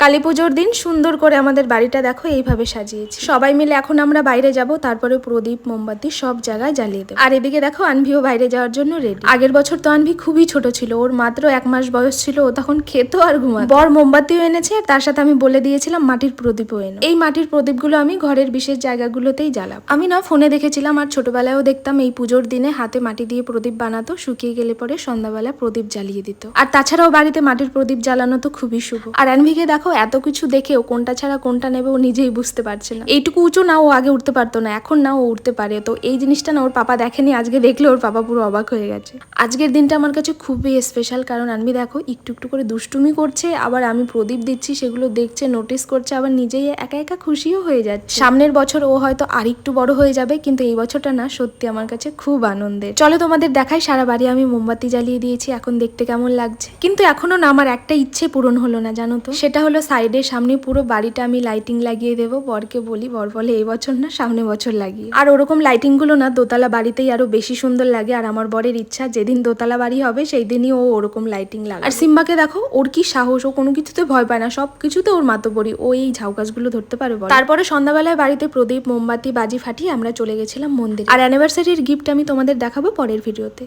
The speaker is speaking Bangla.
কালী পুজোর দিন সুন্দর করে আমাদের বাড়িটা দেখো এইভাবে সাজিয়েছি। সবাই মিলে এখন আমরা বাইরে যাব, তারপরে প্রদীপ মোমবাতি সব জায়গায় জ্বালিয়ে দেবো। আর এদিকে দেখো আনভিও বাইরে যাওয়ার জন্য রেডি। আগের বছর তো আনভি খুবই ছোট ছিল, ওর মাত্র 1 মাস বয়স ছিল, ও তখন খেতো আর ঘুমাতো। বর মোমবাতিও এনেছে, আর তার সাথে আমি বলে দিয়েছিলাম মাটির প্রদীপও এনো। এই মাটির প্রদীপগুলো আমি ঘরের বিশেষ জায়গাগুলোতেই জ্বালাবো। আমি না ফোনে দেখেছিলাম আর ছোটবেলায়ও দেখতাম এই পুজোর দিনে হাতে মাটি দিয়ে প্রদীপ বানাতো, শুকিয়ে গেলে পরে সন্ধ্যাবেলা প্রদীপ জ্বালিয়ে দিত। আর তাছাড়াও বাড়িতে মাটির প্রদীপ জ্বালানো তো খুবই শুভ। আর আনভিকে দেখো এত কিছু দেখেও কোনটা ছাড়া কোনটা নেবে ও নিজেই বুঝতে পারছে না। এইটুকু উঁচু না ও আগে উঠতে পারতো না, এখন না ও উঠতে পারে। তো এই জিনিসটা না ওর পাপা দেখেনি, আজকে দেখলে ওর পাপা পুরো অবাক হয়ে গেছে। আজকের দিনটা আমার কাছে খুবই স্পেশাল, কারণ আনভি দেখো একটু একটু করে দুষ্টুমি করছে, আবার আমি প্রদীপ দিচ্ছি সেগুলো দেখছে, নোটিস করছে, আবার নিজেই একা একা খুশিও হয়ে যাচ্ছে। সামনের বছর ও হয়তো আরেকটু বড় হয়ে যাবে, কিন্তু এই বছরটা না সত্যি আমার কাছে খুব আনন্দের। চলো তোমাদের দেখাই, সারা বাড়ি আমি মোমবাতি জ্বালিয়ে দিয়েছি, এখন দেখতে কেমন লাগছে। কিন্তু এখনো না আমার একটা ইচ্ছে পূরণ হলো না জানো তো, সেটা হলো সাইডের সামনে পুরো বাড়িটা আমি লাইটিং লাগিয়ে দেবো। বরকে বলি, বর বলে এই বছর না সামনে বছর লাগিয়ে। আর ওরকম লাইটিং গুলো না দোতলা বাড়িতেই আরো বেশি সুন্দর লাগে। আর আমার বরের ইচ্ছা যেদিন দোতলা বাড়ি হবে সেই দিনই ও ওরকম লাইটিং লাগাবে। আর সিম্বাকে দেখো ওর কি সাহস, ও কোনো কিছুতে ভয় পায় না, সব কিছুতে ওর মাতব্বরি, ও এই ঝাউ গাছগুলো ধরতে পারে। তারপরে সন্ধ্যাবেলায় বাড়িতে প্রদীপ মোমবাতি বাজি ফাটিয়ে আমরা চলে গেছিলাম মন্দিরে। আর অ্যানিভার্সারির গিফট আমি তোমাদের দেখাবো পরের ভিডিওতে।